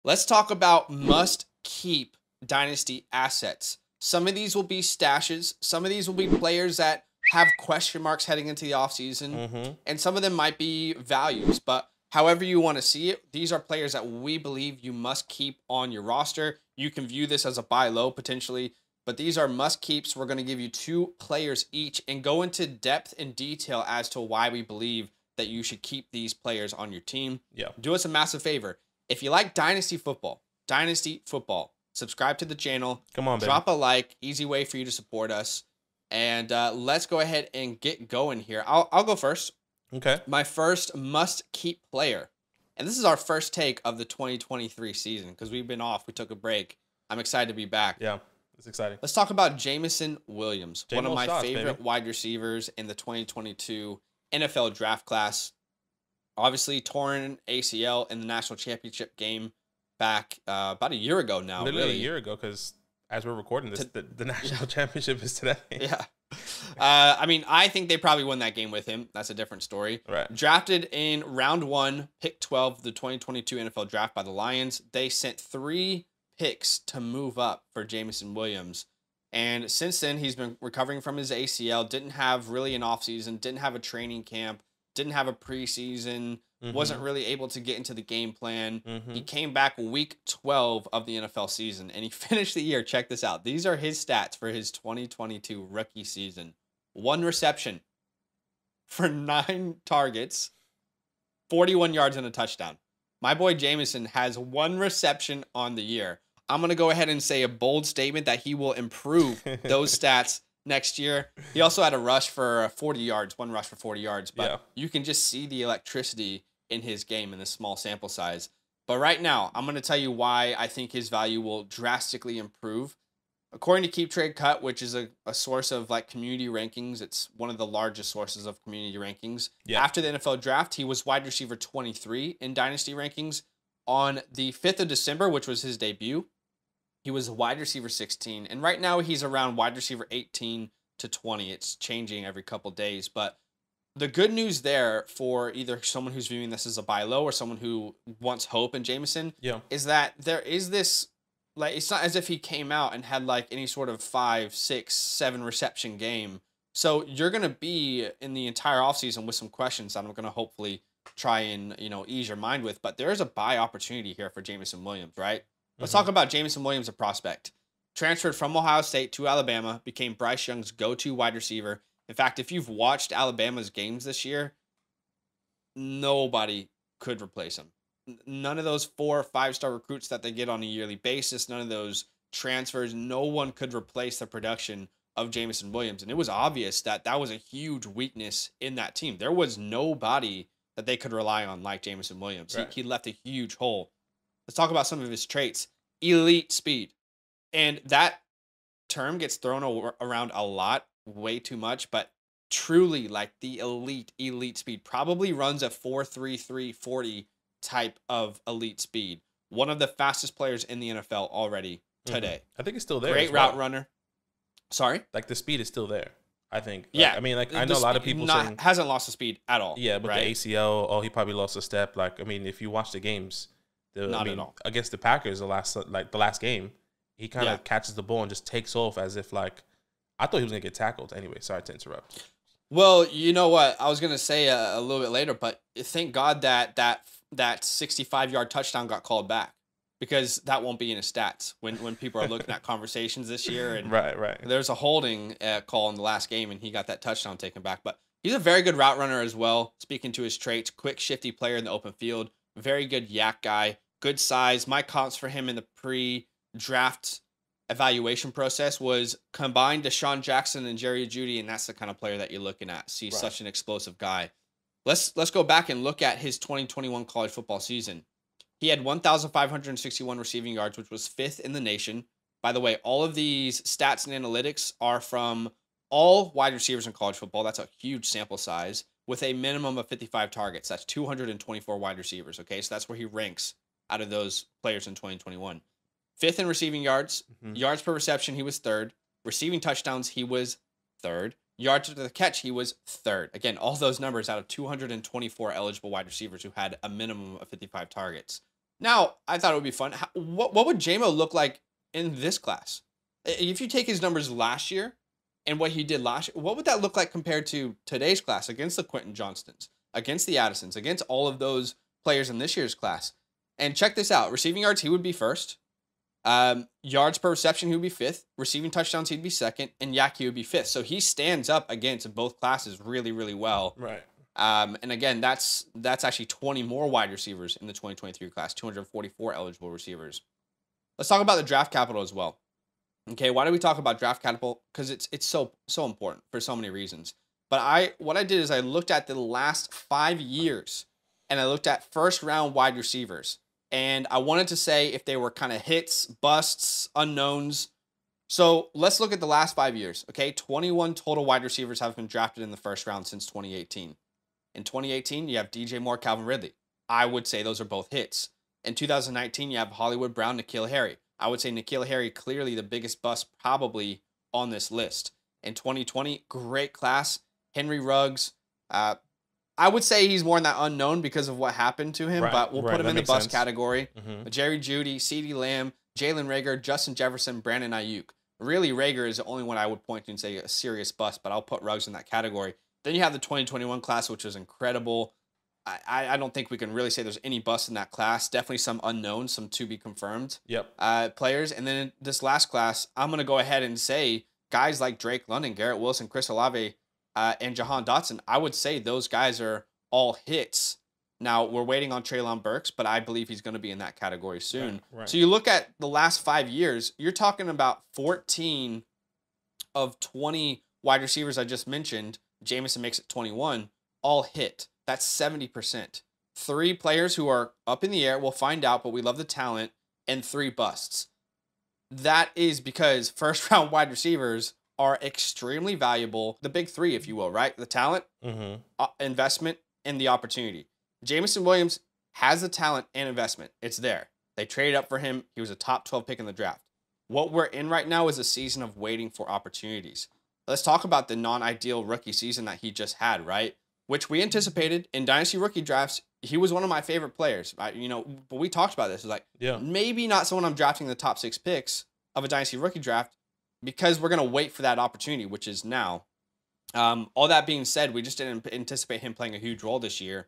Let's talk about must keep dynasty assets. Some of these will be stashes. Some of these will be players that have question marks heading into the offseason. Mm-hmm. And some of them might be values. But however you want to see it, these are players that we believe you must keep on your roster. You can view this as a buy low potentially, but these are must keeps. We're going to give you 2 players each and go into depth and detail as to why we believe that you should keep these players on your team. Yeah. Do us a massive favor. If you like Dynasty Football, subscribe to the channel. Come on, baby. Drop a like. Easy way for you to support us. And let's go ahead and get going here. I'll go first. Okay. My first must-keep player. And this is our first take of the 2023 season because we've been off. We took a break. I'm excited to be back. Yeah, it's exciting. Let's talk about Jameson Williams, one of J-Mo my shots, favorite baby. wide receivers in the 2022 NFL draft class. Obviously, torn ACL in the national championship game back about a year ago now. Literally really. a year ago, because as we're recording this, the national championship is today. Yeah. I mean, I think they probably won that game with him. That's a different story. Right. Drafted in round 1, pick 12 of the 2022 NFL draft by the Lions. They sent 3 picks to move up for Jameson Williams. And since then, he's been recovering from his ACL, didn't have really an offseason, didn't have a training camp, didn't have a preseason, wasn't really able to get into the game plan. He came back week 12 of the NFL season, and he finished the year. Check this out. These are his stats for his 2022 rookie season. 1 reception for 9 targets, 41 yards and a touchdown. My boy Jameson has 1 reception on the year. I'm going to go ahead and say a bold statement that he will improve those stats next year. He also had a rush for 40 yards, 1 rush for 40 yards, but you can just see the electricity in his game in this small sample size. But right now, I'm going to tell you why I think his value will drastically improve. According to Keep Trade Cut, which is a source of like community rankings, it's one of the largest sources of community rankings. Yeah. After the NFL draft, he was wide receiver 23 in Dynasty rankings. On the 5th of December, which was his debut, he was wide receiver 16. And right now he's around wide receiver 18 to 20. It's changing every couple days. But the good news there for either someone who's viewing this as a buy low or someone who wants hope in Jameson is that there is this, like, it's not as if he came out and had like any sort of 5, 6, 7 reception game. So you're going to be in the entire offseason with some questions that I'm going to hopefully try and, ease your mind with. But there is a buy opportunity here for Jameson Williams, right? Let's talk about Jameson Williams, a prospect. Transferred from Ohio State to Alabama, became Bryce Young's go-to wide receiver. In fact, if you've watched Alabama's games this year, nobody could replace him. None of those 4 or 5-star recruits that they get on a yearly basis, none of those transfers, no one could replace the production of Jameson Williams. And it was obvious that that was a huge weakness in that team. There was nobody that they could rely on like Jameson Williams. Right. He left a huge hole. Let's talk about some of his traits. Elite speed. And that term gets thrown around a lot, way too much, but truly like the elite speed. Probably runs a 4.33 40 type of elite speed. One of the fastest players in the NFL already today. I think it's still there. Great route runner. Sorry? Like the speed is still there, I think. Yeah. I mean, like I know a lot of people saying hasn't lost the speed at all. Yeah, but right? the ACL, he probably lost a step. Like, I mean, if you watch the games, At all. Against the Packers, the last game, he kind of catches the ball and just takes off as if like I thought he was gonna get tackled. Anyway, sorry to interrupt. Well, you know what? I was gonna say a little bit later, but thank God that 65-yard touchdown got called back because that won't be in his stats when people are looking at conversations this year. And right. There's a holding call in the last game, and he got that touchdown taken back. But he's a very good route runner as well. Speaking to his traits, quick, shifty player in the open field, very good yak guy, good size. My comps for him in the pre-draft evaluation process was combined Deshaun Jackson and Jerry Jeudy, and that's the kind of player that you're looking at. See such an explosive guy. Let's go back and look at his 2021 college football season. He had 1,561 receiving yards, which was 5th in the nation. By the way, all of these stats and analytics are from all wide receivers in college football. That's a huge sample size with a minimum of 55 targets. That's 224 wide receivers. Okay, so that's where he ranks out of those players in 2021. 5th in receiving yards, yards per reception, he was 3rd. Receiving touchdowns, he was 3rd. Yards after the catch, he was 3rd. Again, all those numbers out of 224 eligible wide receivers who had a minimum of 55 targets. Now, I thought it would be fun. What would JMO look like in this class? If you take his numbers last year and what he did last year, what would that look like compared to today's class against the Quentin Johnstons, against the Addisons, against all of those players in this year's class? And check this out. Receiving yards, he would be first. Yards per reception, he would be fifth. Receiving touchdowns, he'd be second. And Yaki would be fifth. So he stands up against both classes really, really well. Right. And again, that's actually 20 more wide receivers in the 2023 class, 244 eligible receivers. Let's talk about the draft capital as well. Okay, why do we talk about draft capital? Because it's so important for so many reasons. But what I did is I looked at the last 5 years and I looked at first round wide receivers. And I wanted to say if they were kind of hits, busts, unknowns. So let's look at the last 5 years. Okay, 21 total wide receivers have been drafted in the first round since 2018. In 2018, you have DJ Moore, Calvin Ridley. I would say those are both hits. In 2019, you have Hollywood Brown, N'Keal Harry. I would say N'Keal Harry clearly the biggest bust probably on this list. In 2020, great class. Henry Ruggs. I would say he's more in that unknown because of what happened to him, but we'll put him in the bust category. Jerry Jeudy, CeeDee Lamb, Jalen Reagor, Justin Jefferson, Brandon Ayuk. Really, Reagor is the only one I would point to and say a serious bust, but I'll put Ruggs in that category. Then you have the 2021 class, which was incredible. I don't think we can really say there's any bust in that class. Definitely some unknowns, some to be confirmed players. And then this last class, I'm going to go ahead and say guys like Drake London, Garrett Wilson, Chris Olave, and Jahan Dotson. I would say those guys are all hits. Now, we're waiting on Treylon Burks, but I believe he's going to be in that category soon. Right. So you look at the last 5 years, you're talking about 14 of 20 wide receivers I just mentioned. Jameson makes it 21, all hit. That's 70%. 3 players who are up in the air, we'll find out, but we love the talent, and 3 busts. That is because first round wide receivers are extremely valuable. The big 3, if you will, right? The talent, investment, and the opportunity. Jameson Williams has the talent and investment. It's there. They traded up for him. He was a top 12 pick in the draft. What we're in right now is a season of waiting for opportunities. Let's talk about the non-ideal rookie season that he just had, right? Which we anticipated in Dynasty rookie drafts. He was one of my favorite players. But we talked about this. It was like, maybe not someone I'm drafting in the top 6 picks of a Dynasty rookie draft because we're going to wait for that opportunity, which is now. All that being said, we just didn't anticipate him playing a huge role this year.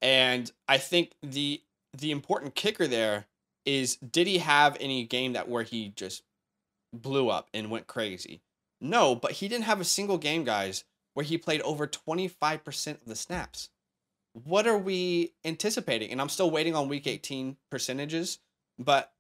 And I think the important kicker there is, did he have any game where he just blew up and went crazy? No, but he didn't have a single game, guys, where he played over 25% of the snaps. What are we anticipating? And I'm still waiting on week 18 percentages, but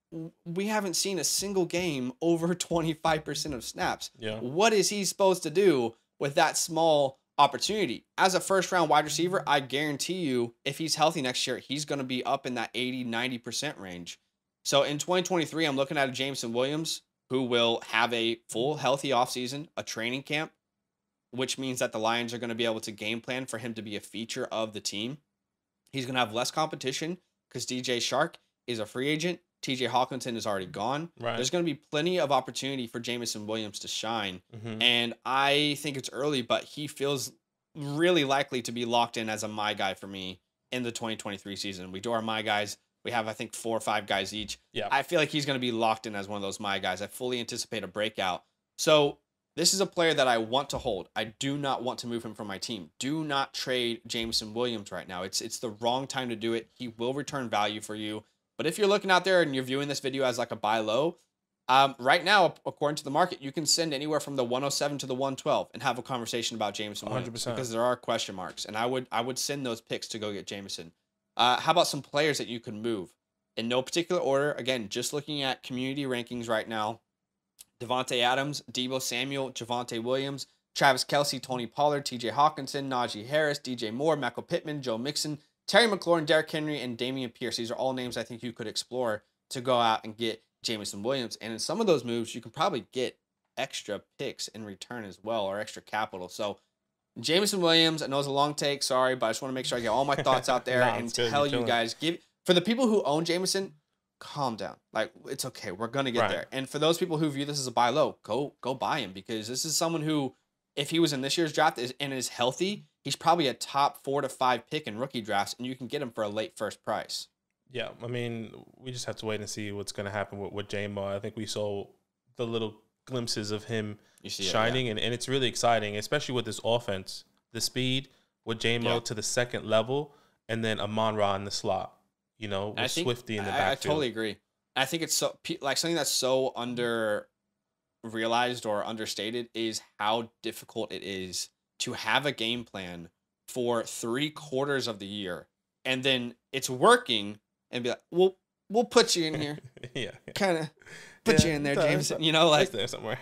we haven't seen a single game over 25% of snaps. Yeah. What is he supposed to do with that small opportunity? As a first round wide receiver, I guarantee you, if he's healthy next year, he's going to be up in that 80, 90% range. So in 2023, I'm looking at a Jameson Williams who will have a full healthy offseason, a training camp, which means that the Lions are going to be able to game plan for him to be a feature of the team. He's going to have less competition because DJ Shark is a free agent. TJ Hawkinson is already gone. Right. There's going to be plenty of opportunity for Jameson Williams to shine. And I think it's early, but he feels really likely to be locked in as a my guy for me in the 2023 season. We do our my guys. We have, I think, 4 or 5 guys each. Yeah. I feel like he's going to be locked in as one of those my guys. I fully anticipate a breakout. So this is a player that I want to hold. I do not want to move him from my team. Do not trade Jameson Williams right now. It's the wrong time to do it. He will return value for you. But if you're looking out there and you're viewing this video as like a buy low, right now, according to the market, you can send anywhere from the 107 to the 112 and have a conversation about Jameson Williams 100%. Because there are question marks. And I would send those picks to go get Jameson. How about some players that you can move? In no particular order, again, just looking at community rankings right now, Devontae Adams, Deebo Samuel, Javonte Williams, Travis Kelce, Tony Pollard, TJ Hawkinson, Najee Harris, DJ Moore, Michael Pittman, Joe Mixon, Terry McLaurin, Derrick Henry, and Damian Pierce. These are all names I think you could explore to go out and get Jameson Williams. And in some of those moves, you can probably get extra picks in return as well, or extra capital. So Jameson Williams, I know it's a long take, sorry, but I just want to make sure I get all my thoughts out there and tell you guys, for the people who own Jameson, calm down. Like, it's okay. We're going to get there. And for those people who view this as a buy low, go buy him, because this is someone who, if he was in this year's draft and is healthy, he's probably a top 4 to 5 pick in rookie drafts, and you can get him for a late first price. Yeah, I mean, we just have to wait and see what's going to happen with J-Mo. I think we saw the little glimpses of him shining, and it's really exciting, especially with this offense. The speed with J-Mo to the second level, and then Amon-Ra in the slot, with Swifty in the backfield. I totally agree. I think it's something that's so under realized or understated is how difficult it is to have a game plan for 3/4 of the year, and then it's working, and be like, we'll put you in here, kind of put you in there, Jameson. It's there somewhere.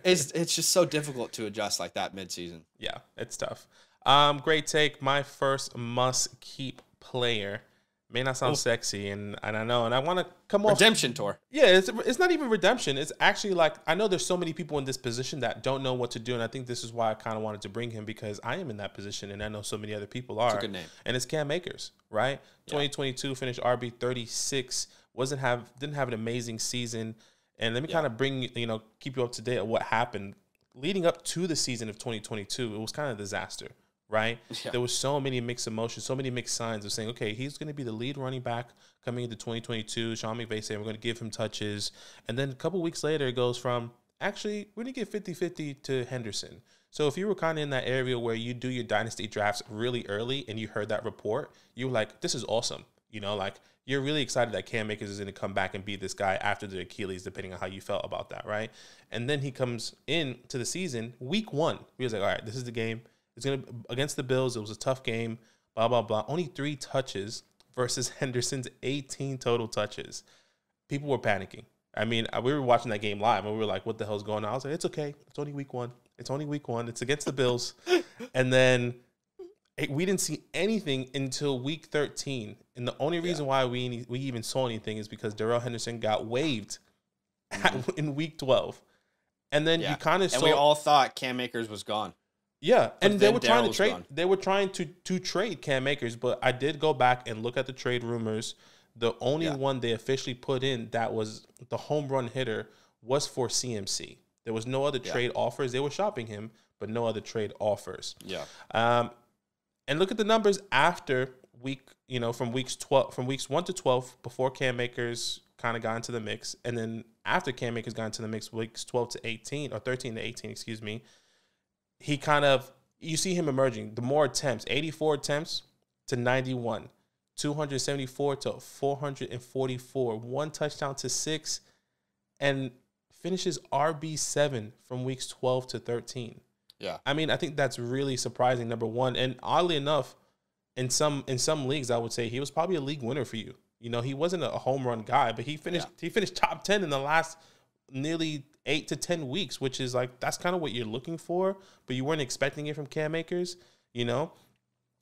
it's just so difficult to adjust like that midseason. Yeah, it's tough. Great take. My first must keep player. May not sound sexy, and I know, and I want to come off redemption tour. Yeah, it's not even redemption. It's actually like, I know there's so many people in this position that don't know what to do, and I think this is why I kind of wanted to bring him, because I am in that position, and I know so many other people are. It's a good name. And it's Cam Akers, right? Yeah. 2022 finished RB 36. Didn't have an amazing season, and let me kind of bring keep you up to date on what happened leading up to the season of 2022. It was kind of a disaster. Right? Yeah. There was so many mixed emotions, so many mixed signs of saying, okay, he's going to be the lead running back coming into 2022. Sean McVay saying we're going to give him touches. And then a couple weeks later, it goes from, actually, we're going to get 50-50 to Henderson. So if you were kind of in that area where you do your dynasty drafts really early and you heard that report, you were like, this is awesome. You're really excited that Cam Akers is going to come back and be this guy after the Achilles, depending on how you felt about that, right? And then he comes into the season, week 1. He was like, all right, this is the game. It's going to against the Bills. It was a tough game, blah, blah, blah. Only 3 touches versus Henderson's 18 total touches. People were panicking. I mean, we were watching that game live, and we were like, what the hell's going on? I was like, it's okay. It's only week 1. It's only week 1. It's against the Bills. And then we didn't see anything until week 13. And the only reason why we even saw anything is because Darrell Henderson got waived in week 12. And then you kind of saw. And we all thought Cam Akers was gone. Yeah, and they were trying to trade. Gone. They were trying to trade Cam Akers, but I did go back and look at the trade rumors. The only one they officially put in that was the home run hitter was for CMC. There was no other trade offers. They were shopping him, but no other trade offers. Yeah. And look at the numbers after from weeks 1 to 12 before Cam Akers kind of got into the mix, and then after Cam Akers got into the mix, weeks 12 to 18 or 13 to 18, excuse me. He you see him emerging. The more attempts, 84 attempts to 91, 274 to 444, 1 touchdown to 6, and finishes RB7 from weeks 12 to 13. Yeah. I mean, I think that's really surprising, number one. And oddly enough, in some leagues, I would say he was probably a league winner for you. He wasn't a home run guy, but he finished top 10 in the last nearly 8 to 10 weeks, which is like, that's kind of what you're looking for, but you weren't expecting it from Cam Akers,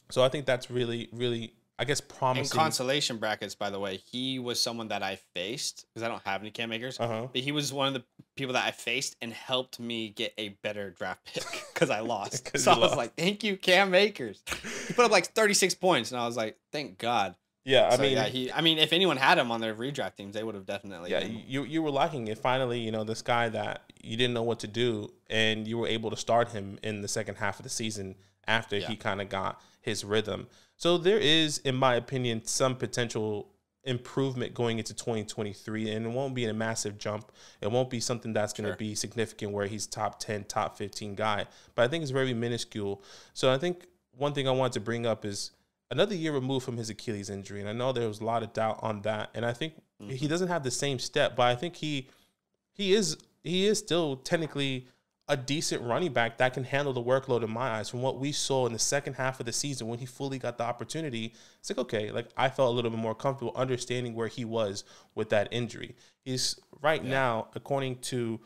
So I think that's really, really, I guess, promising. In consolation brackets, by the way, he was someone that I faced, because I don't have any Cam Akers, but he was one of the people that I faced and helped me get a better draft pick because I lost. So I was like, thank you, Cam Akers. He put up like 36 points, and I was like, thank God. Yeah, I mean, if anyone had him on their redraft teams, they would have definitely. Yeah, you were lacking it. Finally, this guy that you didn't know what to do, and you were able to start him in the second half of the season after he kind of got his rhythm. So there is, in my opinion, some potential improvement going into 2023, and it won't be a massive jump. It won't be something that's going to be significant where he's top 10, top 15 guy, but I think it's very minuscule. So I think one thing I wanted to bring up is another year removed from his Achilles injury, and I know there was a lot of doubt on that, and I think he doesn't have the same step, but I think he is still technically a decent running back that can handle the workload in my eyes. From what we saw in the second half of the season when he fully got the opportunity, it's like, okay, like I felt a little bit more comfortable understanding where he was with that injury. He's right now, according to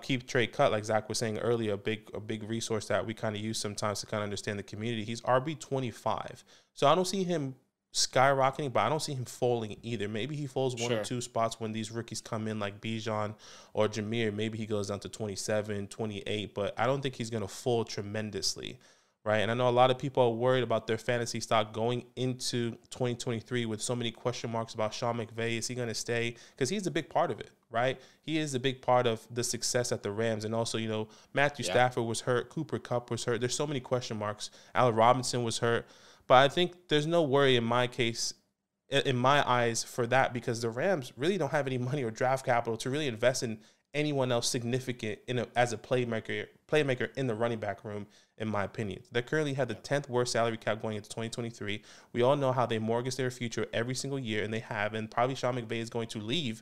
Keep Trade Cut, like Zach was saying earlier, a big resource that we kind of use sometimes to kind of understand the community. He's RB25. So I don't see him skyrocketing, but I don't see him falling either. Maybe he falls one or two spots when these rookies come in like Bijan or Jameer. Maybe he goes down to 27, 28, but I don't think he's going to fall tremendously, right? And I know a lot of people are worried about their fantasy stock going into 2023 with so many question marks about Sean McVay. Is he going to stay? Because he's a big part of it, right? He is a big part of the success at the Rams. And also, Matthew Stafford was hurt. Cooper Kupp was hurt. There's so many question marks. Allen Robinson was hurt. But I think there's no worry in my case in my eyes for that, because the Rams really don't have any money or draft capital to really invest in anyone else significant as a playmaker in the running back room, in my opinion. They currently have the 10th worst salary cap going into 2023. We all know how they mortgage their future every single year, and they have, and probably Sean McVay is going to leave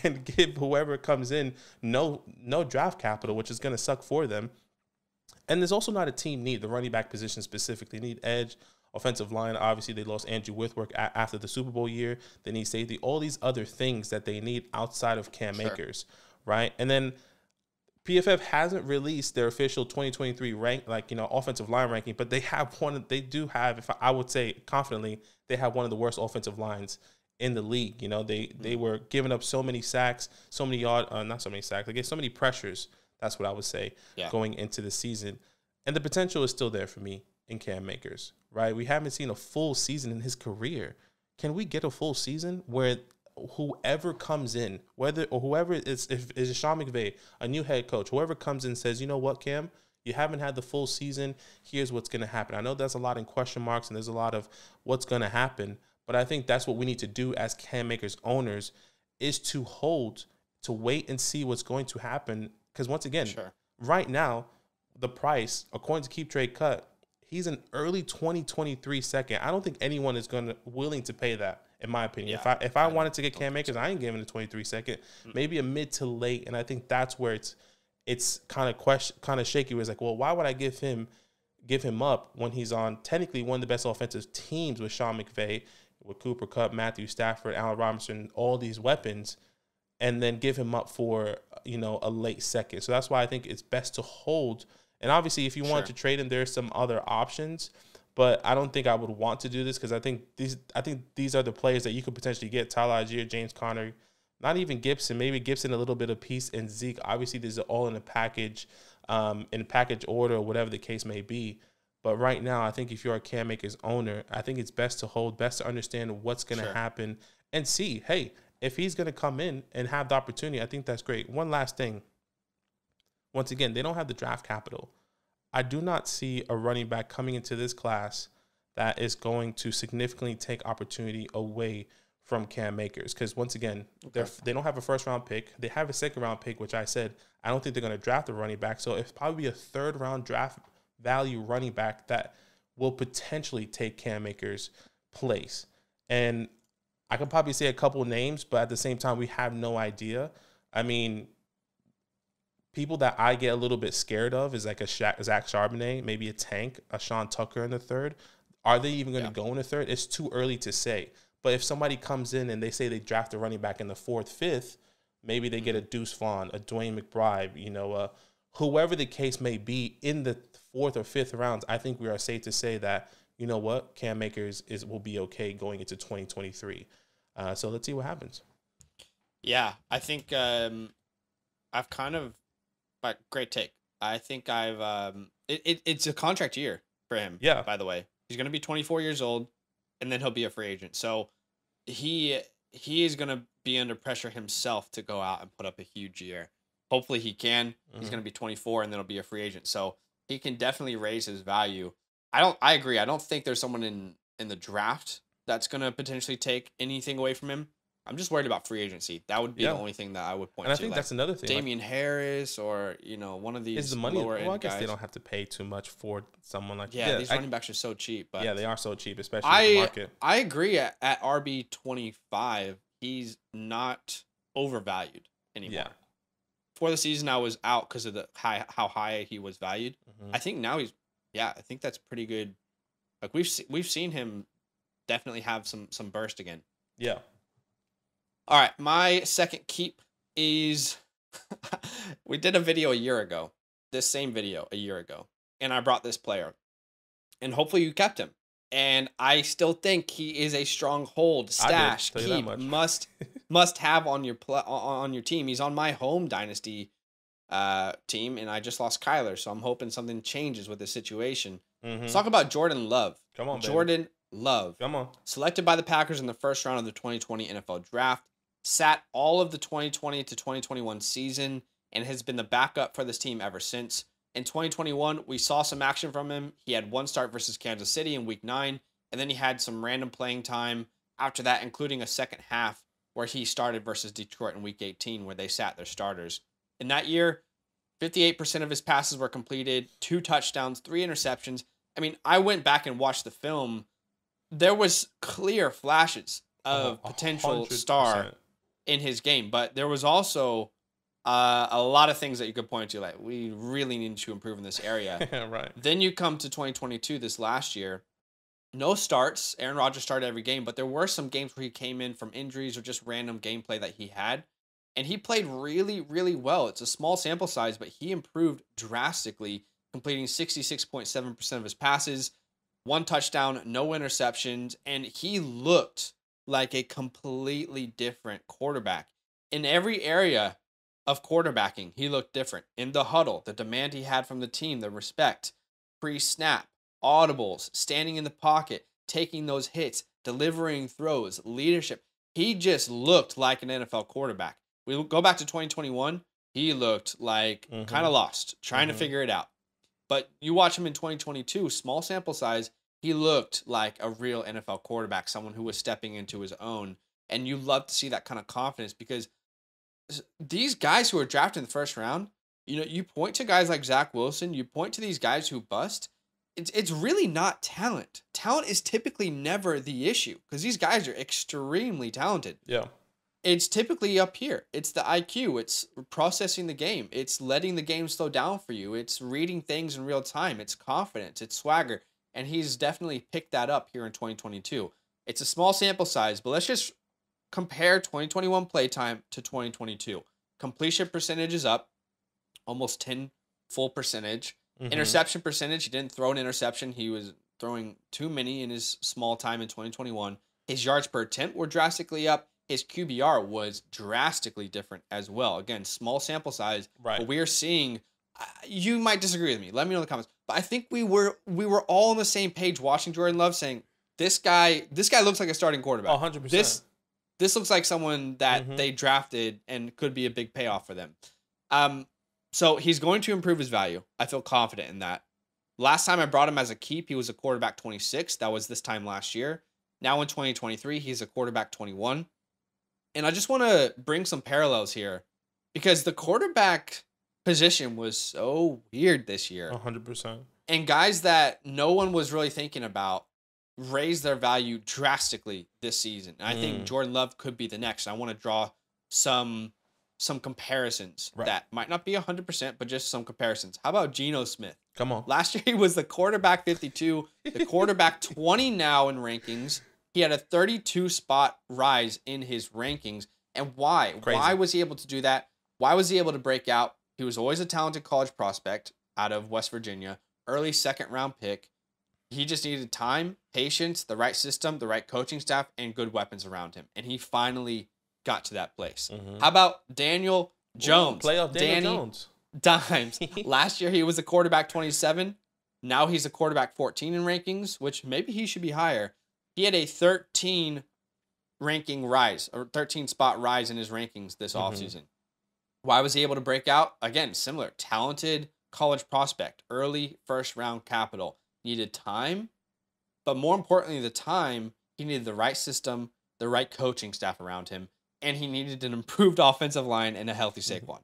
and give whoever comes in no draft capital, which is going to suck for them. And there's also not a team need, the running back position specifically. They need edge, offensive line. Obviously, they lost Andrew Whitworth after the Super Bowl year. They need safety, all these other things that they need outside of Cam Akers, right? And then PFF hasn't released their official 2023 rank, offensive line ranking, but they have I would say confidently, they have one of the worst offensive lines in the league. They were giving up so many sacks, so many not so many sacks, they gave so many pressures. That's what I would say going into the season. And the potential is still there for me in Cam Akers, right? We haven't seen a full season in his career. Can we get a full season where whoever comes in, whoever is Sean McVay, a new head coach, whoever comes in says, you know what, Cam, you haven't had the full season. Here's what's going to happen. I know there's a lot in question marks and there's a lot of what's going to happen, but I think that's what we need to do as Cam Akers owners, is to wait and see what's going to happen. Because once again, right now, the price, according to Keep Trade Cut, he's an early 2023 second. I don't think anyone is willing to pay that, in my opinion. Yeah, if I wanted to get Cam Akers, I ain't giving a 23 second, maybe a mid to late. And I think that's where it's kind of shaky. Where it's like, well, why would I give him up when he's on technically one of the best offensive teams with Sean McVay, with Cooper Kupp, Matthew Stafford, Allen Robinson, all these weapons, and then give him up for, a late second. So that's why I think it's best to hold. And obviously, if you want to trade him, there's some other options. But I don't think I would want to do this, because I think these are the players that you could potentially get: Tyler Algier, James Conner, not even Gibson. Maybe Gibson a little bit of piece, and Zeke. Obviously, these are all in a package order, or whatever the case may be. But right now, I think if you're a Cam Akers owner, I think it's best to hold, best to understand what's going to happen, and see, hey, if he's going to come in and have the opportunity, I think that's great. One last thing. Once again, they don't have the draft capital. I do not see a running back coming into this class that is going to significantly take opportunity away from Cam Akers. Because once again, they don't have a first-round pick. They have a second-round pick, which I said I don't think they're going to draft a running back. So it's probably a third-round draft value running back that will potentially take Cam Akers' place. And I could probably say a couple names, but at the same time, we have no idea. I mean, people that I get a little bit scared of is like a Zach Charbonnet, maybe a Tank, a Sean Tucker in the third. Are they even going to go in the third? It's too early to say. But if somebody comes in and they say they draft a running back in the fourth, fifth, maybe they get a Deuce Vaughn, a Dwayne McBride, whoever the case may be in the fourth or fifth rounds. I think we are safe to say that, you know what, Cam Akers will be okay going into 2023. So let's see what happens. Yeah, I think I've kind of, but great take. I think it's a contract year for him. Yeah. By the way, he's going to be 24 years old, and then he'll be a free agent. So he is going to be under pressure himself to go out and put up a huge year. Hopefully he can. He's going to be 24, and then he'll be a free agent. So he can definitely raise his value. I agree. I don't think there's someone in the draft that's going to potentially take anything away from him. I'm just worried about free agency. That would be the only thing that I would point to. And I think that's another thing. Damian Harris, or one of these. Is the money? Lower Well, I guess guys. they don't have to pay too much for someone like. Yeah, these running backs are so cheap. But they are so cheap, especially in the market. I agree. At RB25, he's not overvalued anymore. Yeah. Before the season, I was out because of how high he was valued. I think now I think that's pretty good. Like we've seen him definitely have some burst again. Yeah. All right, my second keep is we did a video a year ago, this same video a year ago, and I brought this player, and hopefully you kept him. And I still think he is a strong hold, stash, keep, must have on your team. He's on my home dynasty team, and I just lost Kyler, so I'm hoping something changes with the situation. Let's talk about Jordan Love. Come on, Jordan baby. Love. Come on. Selected by the Packers in the first round of the 2020 NFL Draft. Sat all of the 2020 to 2021 season and has been the backup for this team ever since. In 2021, we saw some action from him. He had one start versus Kansas City in Week 9, and then he had some random playing time after that, including a second half where he started versus Detroit in Week 18, where they sat their starters. In that year, 58% of his passes were completed, 2 touchdowns, 3 interceptions. I mean, I went back and watched the film. There was clear flashes of potential 100%. star in his game, but there was also a lot of things that you could point to, like, we really need to improve in this area. Right. Then you come to 2022, this last year. No starts. Aaron Rodgers started every game, but there were some games where he came in from injuries or just random gameplay that he had. And he played really, really well. It's a small sample size, but he improved drastically, completing 66.7% of his passes, 1 touchdown, no interceptions, and he looked like a completely different quarterback. In every area of quarterbacking, he looked different. In the huddle, the demand he had from the team, the respect, pre-snap, audibles, standing in the pocket, taking those hits, delivering throws, leadership. He just looked like an NFL quarterback. We go back to 2021, he looked like kind of lost, trying to figure it out. But you watch him in 2022, small sample size, he looked like a real NFL quarterback, someone who was stepping into his own. And you love to see that kind of confidence, because these guys who are drafted in the first round, you know, you point to guys like Zach Wilson, you point to these guys who bust. It's really not talent. Talent is typically never the issue, because these guys are extremely talented. Yeah. It's typically up here. It's the IQ. It's processing the game. It's letting the game slow down for you. It's reading things in real time. It's confidence. It's swagger. And he's definitely picked that up here in 2022. It's a small sample size, but let's just compare 2021 playtime to 2022. Completion percentage is up almost 10 full percentage. Interception percentage, he didn't throw an interception. He was throwing too many in his small time in 2021. His yards per attempt were drastically up. His QBR was drastically different as well. Again, small sample size. Right. But we are seeing, you might disagree with me. Let me know in the comments. But I think we were all on the same page watching Jordan Love, saying, this guy looks like a starting quarterback. 100%. This looks like someone that they drafted and could be a big payoff for them. So he's going to improve his value. I feel confident in that. Last time I brought him as a keep, he was a quarterback 26. That was this time last year. Now in 2023, he's a quarterback 21. And I just want to bring some parallels here, because the quarterback position was so weird this year. 100%. And guys that no one was really thinking about raised their value drastically this season. And I think Jordan Love could be the next. I want to draw some comparisons that might not be 100%, but just some comparisons. How about Geno Smith? Come on. Last year, he was the quarterback 52, the quarterback 20 now in rankings. He had a 32 spot rise in his rankings. And why? Crazy. Why was he able to do that? Why was he able to break out? He was always a talented college prospect out of West Virginia, early second round pick. He just needed time, patience, the right system, the right coaching staff, and good weapons around him. And he finally got to that place. How about Daniel Jones? Playoff Daniel Jones. Dimes. Last year, he was a quarterback 27. Now he's a quarterback 14 in rankings, which maybe he should be higher. He had a 13 ranking rise, or 13 spot rise in his rankings this offseason. Why was he able to break out? Again, similar. Talented college prospect, early first round capital. Needed time, but more importantly, the time, he needed the right system, the right coaching staff around him, and he needed an improved offensive line and a healthy Saquon.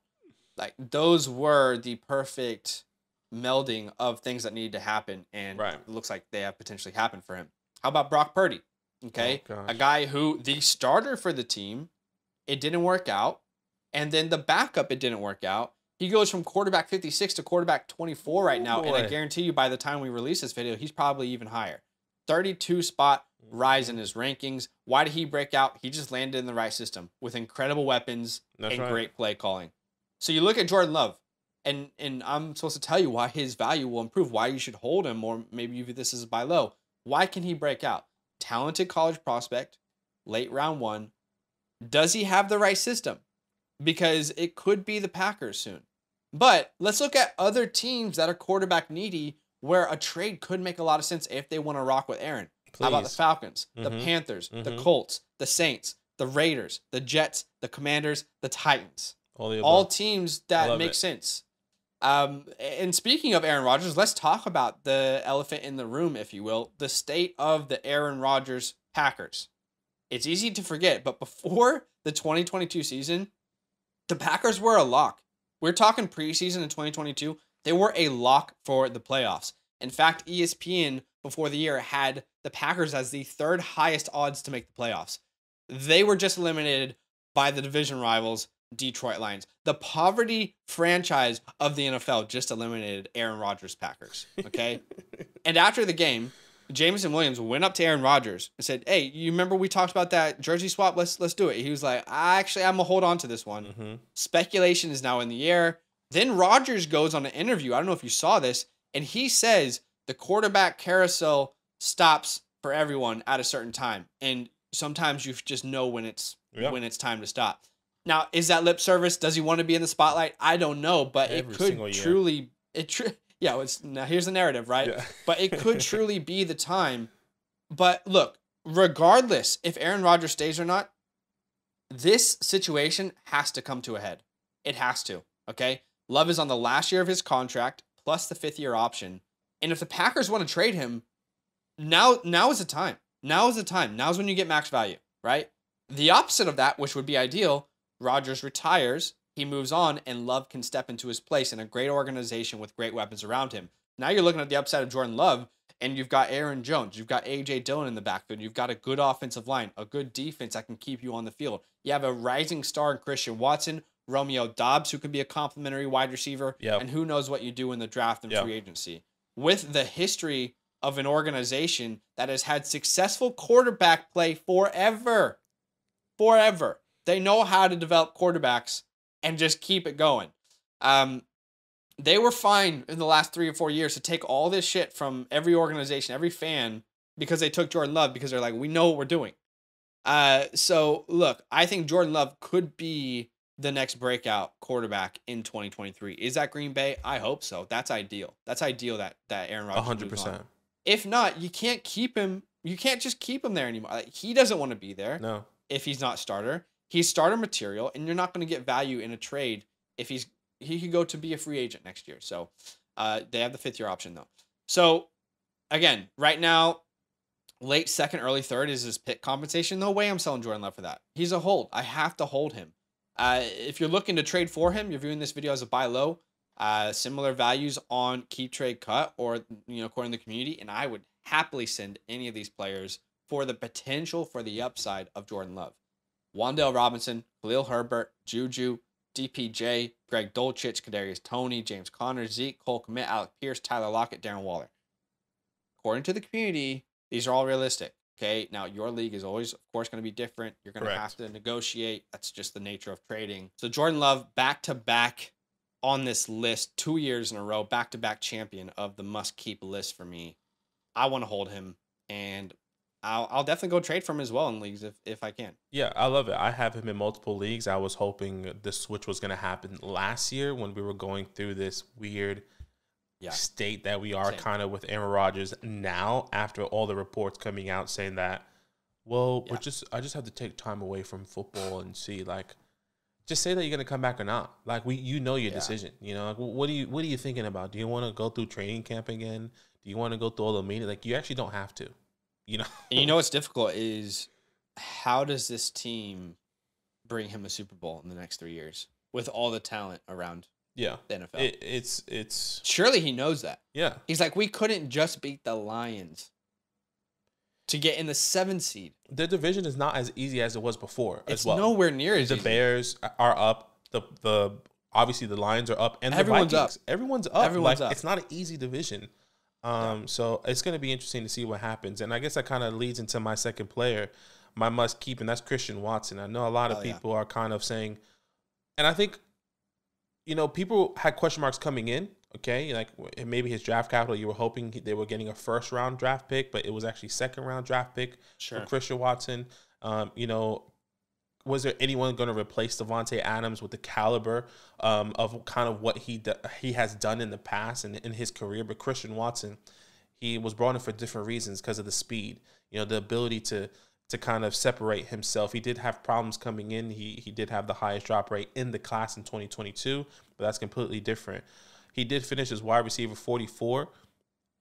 Like, those were the perfect melding of things that needed to happen, and it looks like they have potentially happened for him. How about Brock Purdy? Okay, a guy who, the starter for the team, it didn't work out, and then the backup, it didn't work out. He goes from quarterback 56 to quarterback 24 right now, and I guarantee you by the time we release this video, he's probably even higher. 32 spot rise in his rankings. Why did he break out? He just landed in the right system with incredible weapons and great play calling. So you look at Jordan Love, and I'm supposed to tell you why his value will improve, why you should hold him, or maybe you view this as buy low. Why can he break out? Talented college prospect, late round 1. Does he have the right system? Because it could be the Packers soon. But let's look at other teams that are quarterback needy, where a trade could make a lot of sense if they want to rock with Aaron. How about the Falcons, the Panthers, the Colts, the Saints, the Raiders, the Jets, the Commanders, the Titans? All teams that make sense. And speaking of Aaron Rodgers, let's talk about the elephant in the room, if you will, the state of the Aaron Rodgers Packers. It's easy to forget, but before the 2022 season, the Packers were a lock. We're talking preseason in 2022. They were a lock for the playoffs. In fact, ESPN before the year had the Packers as the third highest odds to make the playoffs. They were just eliminated by the division rivals, Detroit Lions. The poverty franchise of the NFL just eliminated Aaron Rodgers' Packers. Okay? And after the game, Jameson Williams went up to Aaron Rodgers and said, "Hey, you remember we talked about that jersey swap? Let's do it." He was like, I'm gonna hold on to this one. Mm-hmm. Speculation is now in the air. Then Rodgers goes on an interview. I don't know if you saw this, and he says the quarterback carousel stops for everyone at a certain time, and sometimes you just know when it's time to stop. Now, is that lip service? Does he want to be in the spotlight? I don't know, but it could truly now here's the narrative, right? Yeah. But it could truly be the time. But look, regardless if Aaron Rodgers stays or not, this situation has to come to a head. It has to, okay? Love is on the last year of his contract, plus the 5th-year option. And if the Packers want to trade him, now is the time. Now is the time. Now's when you get max value, right? The opposite of that, which would be ideal, Rodgers retires, he moves on, and Love can step into his place in a great organization with great weapons around him. Now you're looking at the upside of Jordan Love, and you've got Aaron Jones, you've got A.J. Dillon in the backfield, you've got a good offensive line, a good defense that can keep you on the field. You have a rising star in Christian Watson, Romeo Doubs, who can be a complimentary wide receiver, and who knows what you do in the draft and free agency. With the history of an organization that has had successful quarterback play forever. They know how to develop quarterbacks and just keep it going. They were fine in the last 3 or 4 years to take all this shit from every organization, every fan, because they took Jordan Love because they're like, we know what we're doing. So look, I think Jordan Love could be the next breakout quarterback in 2023. Is that Green Bay? I hope so. That's ideal. That's ideal that Aaron Rodgers 100%. If not, you can't keep him. You can't just keep him there anymore. Like, he doesn't want to be there. No. If he's not starter, he's starter material, and you're not going to get value in a trade if he could go to be a free agent next year. So they have the 5th-year option though. So again, right now, late 2nd, early 3rd is his pick compensation. No way I'm selling Jordan Love for that. He's a hold. I have to hold him. If you're looking to trade for him, you're viewing this video as a buy low. Similar values on keep, trade, cut, or according to the community, and I would happily send any of these players for the potential for the upside of Jordan Love. Wan'Dale Robinson, Khalil Herbert, Juju, DPJ, Greg Dulcich, Kadarius Toney, James Conner, Zeke, Cole Kmet, Alec Pierce, Tyler Lockett, Darren Waller. According to the community, these are all realistic. Okay, now your league is always, of course, going to be different. You're going to have to negotiate. That's just the nature of trading. So Jordan Love, back-to-back on this list, 2 years in a row, back-to-back champion of the must-keep list for me. I want to hold him, and I'll definitely go trade for him as well in leagues if I can. Yeah, I love it. I have him in multiple leagues. I was hoping this switch was going to happen last year when we were going through this weird state that we are kind of with Aaron Rodgers now, after all the reports coming out saying that, I just have to take time away from football and see, like, just say that you're going to come back or not. Like, your decision. Like, what are you thinking about? Do you want to go through training camp again? Do you want to go through all the meetings? Like, you actually don't have to. And what's difficult is, how does this team bring him a Super Bowl in the next 3 years with all the talent around the NFL? It's surely he knows that. Yeah. He's like, we couldn't just beat the Lions to get in the 7th seed. The division is not as easy as it was before. It's as well. Nowhere near as the easy. Bears are up. The obviously the Lions are up, and everyone's the Vikings. Up. Everyone's up. Everyone's up. It's not an easy division. So it's going to be interesting to see what happens. And I guess that kind of leads into my second player, my must keep, and that's Christian Watson. I know a lot of people are kind of saying, and I think, people had question marks coming in. Okay, like maybe his draft capital, you were hoping they were getting a 1st-round draft pick, but it was actually 2nd-round draft pick for Christian Watson. Was there anyone going to replace Davante Adams with the caliber of kind of what he has done in the past and in his career? But Christian Watson, he was brought in for different reasons because of the speed, the ability to kind of separate himself. He did have problems coming in. He did have the highest drop rate in the class in 2022, but that's completely different. He did finish as wide receiver 44,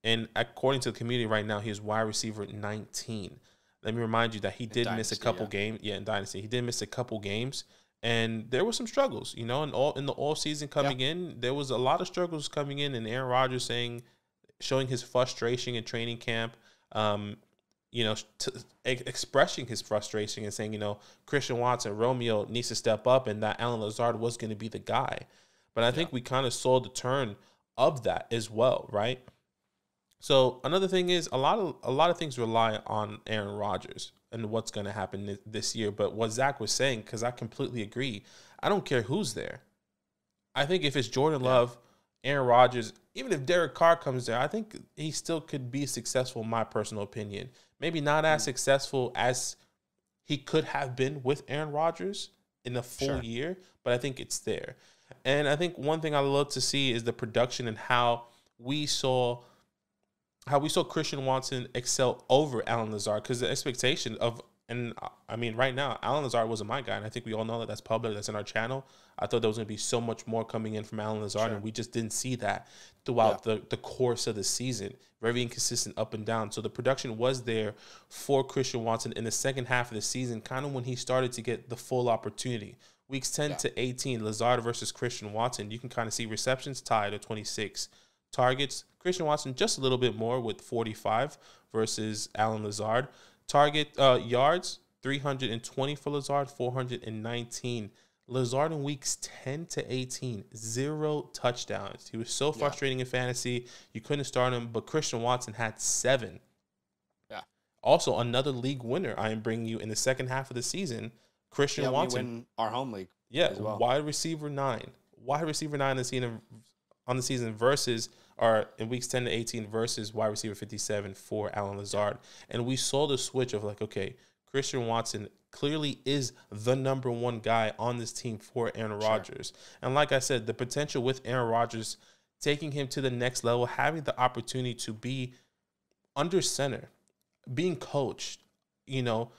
and according to the community right now, he is wide receiver 19. Let me remind you that he did miss a couple games. Yeah, in Dynasty. He did miss a couple games. And there were some struggles, you know, in the off season coming in, there was a lot of struggles coming in, and Aaron Rodgers showing his frustration in training camp, you know, expressing his frustration and saying, you know, Christian Watson, Romeo needs to step up, and that Allen Lazard was going to be the guy. But I think we kind of saw the turn of that as well, right? So another thing is a lot of things rely on Aaron Rodgers and what's going to happen this year. But what Zach was saying, because I completely agree, I don't care who's there. I think if it's Jordan Love, Aaron Rodgers, even if Derek Carr comes there, I think he still could be successful, in my personal opinion. Maybe not as successful as he could have been with Aaron Rodgers in a full year, but I think it's there. And I think one thing I love to see is the production and how we saw Christian Watson excel over Allen Lazard, because the expectation of, and I mean, right now, Allen Lazard wasn't my guy, and I think we all know that that's public, that's in our channel. I thought there was going to be so much more coming in from Allen Lazard, and we just didn't see that throughout the course of the season. Very inconsistent up and down. So the production was there for Christian Watson in the second half of the season, kind of when he started to get the full opportunity. Weeks 10 to 18, Lazard versus Christian Watson, you can kind of see receptions tied at 26. Targets, Christian Watson just a little bit more with 45 versus Allen Lazard. Target yards, 320 for Lazard, 419. Lazard in weeks 10 to 18, 0 touchdowns. He was so frustrating in fantasy. You couldn't start him, but Christian Watson had 7. Yeah. Also, another league winner I am bringing you in the second half of the season, Christian Watson. We win our home league. Yeah, as well. Wide receiver 9. Wide receiver 9 on the season versus, or in weeks 10 to 18 versus wide receiver 57 for Allen Lazard. And we saw the switch of like, okay, Christian Watson clearly is the number one guy on this team for Aaron Rodgers. And like I said, the potential with Aaron Rodgers, taking him to the next level, having the opportunity to be under center, being coached, you know,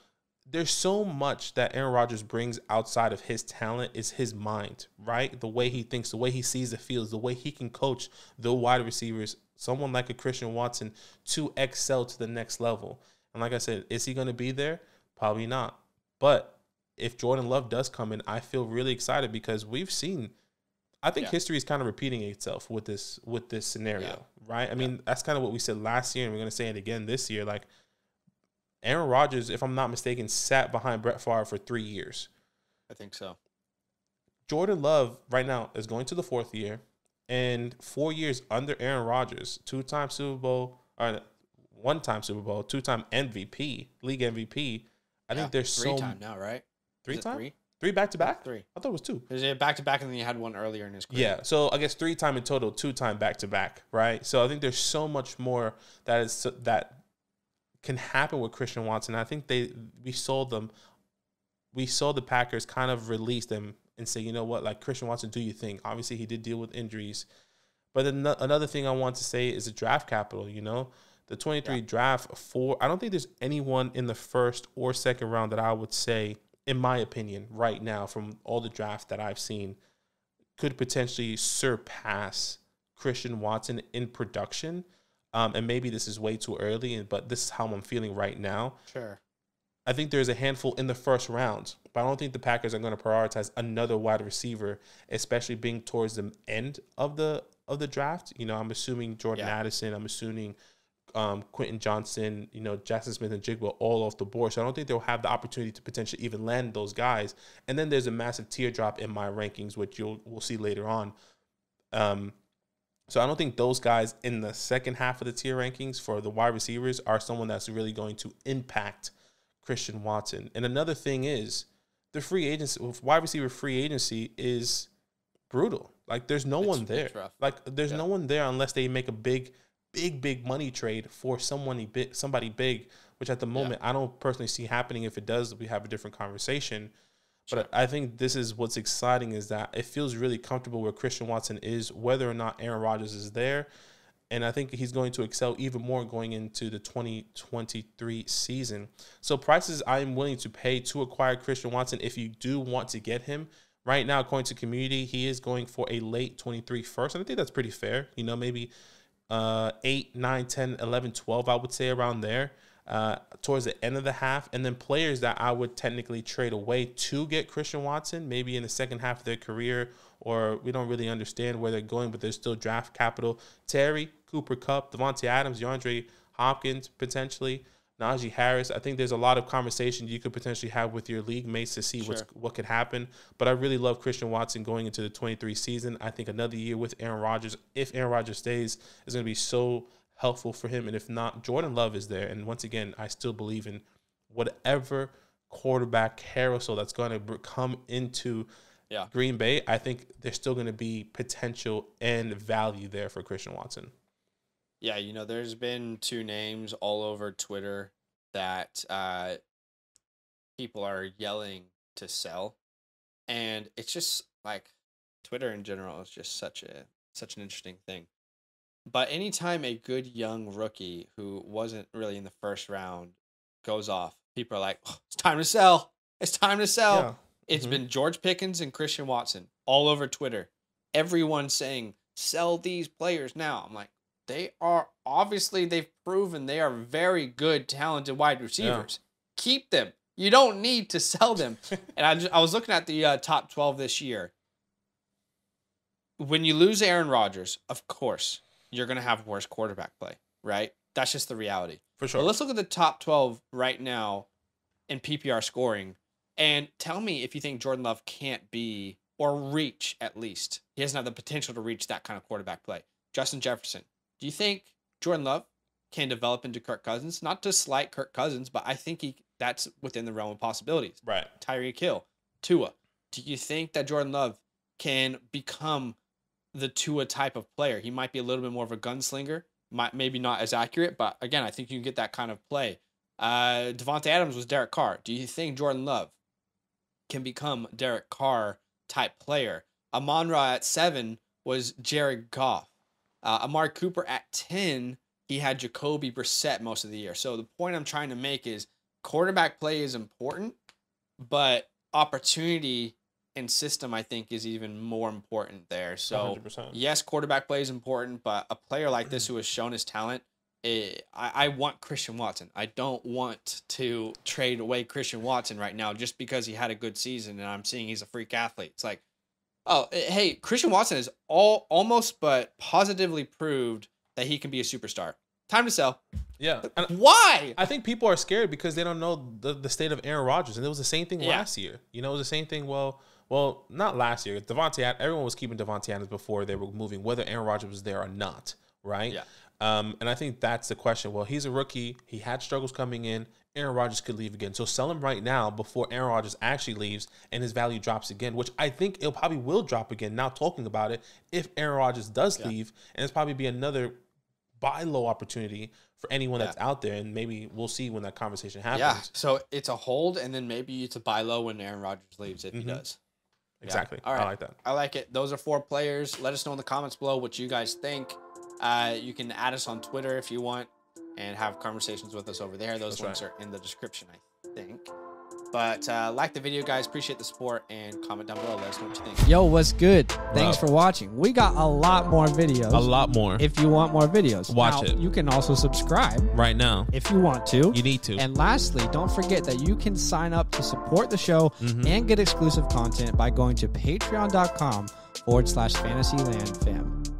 there's so much that Aaron Rodgers brings outside of his talent is his mind, right? The way he thinks, the way he sees the fields, the way he can coach the wide receivers, someone like a Christian Watson to excel to the next level. And like I said, is he going to be there? Probably not. But if Jordan Love does come in, I feel really excited because we've seen, I think history is kind of repeating itself with this scenario, right? I mean, that's kind of what we said last year, and we're going to say it again this year. Like, Aaron Rodgers, if I'm not mistaken, sat behind Brett Favre for 3 years. I think so. Jordan Love right now is going to the 4th year, and 4 years under Aaron Rodgers, 2-time Super Bowl, or 1-time Super Bowl, 2-time MVP, league MVP. I think there's 3-time now, right? 3-time? 3 back-to-back? 3. I thought it was 2. There's a back-to-back, and then you had one earlier in his career. Yeah, so I guess 3-time in total, 2-time back-to-back, right? So I think there's so much more that can happen with Christian Watson. I think we saw the Packers kind of release them and say, you know what, like, Christian Watson, do your thing. Obviously, he did deal with injuries. But another thing I want to say is the draft capital, you know. The 23 draft, I don't think there's anyone in the first or second round that I would say, in my opinion, right now, from all the drafts that I've seen, could potentially surpass Christian Watson in production. And maybe this is way too early, but this is how I'm feeling right now. Sure. I think there's a handful in the first round, but I don't think the Packers are going to prioritize another wide receiver, especially being towards the end of the draft. You know, I'm assuming Jordan Addison, I'm assuming Quentin Johnson, you know, Jackson Smith and Jigba all off the board. So I don't think they'll have the opportunity to potentially even land those guys. And then there's a massive teardrop in my rankings, which we'll see later on. So I don't think those guys in the second half of the tier rankings for the wide receivers are someone that's really going to impact Christian Watson. And another thing is the free agency, wide receiver free agency is brutal. Like, there's no one there. Like, there's no one there unless they make a big money trade for somebody big, which at the moment I don't personally see happening. If it does, we have a different conversation. But I think this is what's exciting, is that it feels really comfortable where Christian Watson is, whether or not Aaron Rodgers is there. And I think he's going to excel even more going into the 2023 season. So prices I am willing to pay to acquire Christian Watson if you do want to get him. Right now, according to Community, he is going for a late 23 first. And I think that's pretty fair. You know, maybe 8, 9, 10, 11, 12, I would say around there. towards the end of the half, and then players that I would technically trade away to get Christian Watson, maybe in the second half of their career, or we don't really understand where they're going, but there's still draft capital. Terry, Cooper Kupp, Devontae Adams, DeAndre Hopkins, potentially, Najee Harris. I think there's a lot of conversations you could potentially have with your league mates to see what could happen. But I really love Christian Watson going into the 23 season. I think another year with Aaron Rodgers, if Aaron Rodgers stays, is going to be so helpful for him. And if not, Jordan Love is there. And once again, I still believe in whatever quarterback carousel that's going to come into Green Bay. I think there's still going to be potential and value there for Christian Watson. Yeah, you know, there's been two names all over Twitter that people are yelling to sell. And it's just like Twitter in general is just such an interesting thing. But anytime a good young rookie who wasn't really in the first round goes off, people are like, oh, it's time to sell. It's time to sell. Yeah. It's been George Pickens and Christian Watson all over Twitter. Everyone saying, sell these players now. I'm like, they've proven they are very good, talented wide receivers. Yeah. Keep them. You don't need to sell them. And I was looking at the top 12 this year. When you lose Aaron Rodgers, of course, you're going to have worse quarterback play, right? That's just the reality. For sure. But let's look at the top 12 right now in PPR scoring and tell me if you think Jordan Love can't be or reach at least. He doesn't have the potential to reach that kind of quarterback play. Justin Jefferson. Do you think Jordan Love can develop into Kirk Cousins? Not to slight Kirk Cousins, but I think that's within the realm of possibilities. Right. Tyreek Hill. Tua. Do you think that Jordan Love can become the Tua type of player? He might be a little bit more of a gunslinger, maybe not as accurate, but again, I think you can get that kind of play. Devontae Adams was Derek Carr. Do you think Jordan Love can become Derek Carr type player? Amon-Ra at 7 was Jared Goff. Amari Cooper at 10, he had Jacoby Brissett most of the year. So the point I'm trying to make is quarterback play is important, but opportunity and system, I think, is even more important there. So 100%. Yes, quarterback play is important, but a player like this who has shown his talent, I want Christian Watson. I don't want to trade away Christian Watson right now just because he had a good season and I'm seeing he's a freak athlete. It's like, oh, hey, Christian Watson has almost but positively proved that he can be a superstar. Time to sell. Yeah. And why? I think people are scared because they don't know the state of Aaron Rodgers. And it was the same thing last year. You know, it was the same thing. Well, not last year. Everyone was keeping Devontae Adams before they were moving, whether Aaron Rodgers was there or not, right? Yeah. And I think that's the question. Well, he's a rookie. He had struggles coming in. Aaron Rodgers could leave again. So sell him right now before Aaron Rodgers actually leaves and his value drops again, which I think it probably will drop again now talking about it if Aaron Rodgers does leave. And it's probably be another buy low opportunity for anyone that's out there. And maybe we'll see when that conversation happens. Yeah. So it's a hold and then maybe it's a buy low when Aaron Rodgers leaves if he does. Exactly. Yeah. All right. I like that. I like it. Those are 4 players. Let us know in the comments below what you guys think. You can add us on Twitter if you want and have conversations with us over there. Those links are in the description, I think. But like the video, guys. Appreciate the support and comment down below. Let us know what you think. Yo, what's good? Thanks for watching. We got a lot more videos. A lot more. If you want more videos. Watch it. You can also subscribe. Right now. If you want to. You need to. And lastly, don't forget that you can sign up to support the show and get exclusive content by going to patreon.com/fantasylandfam.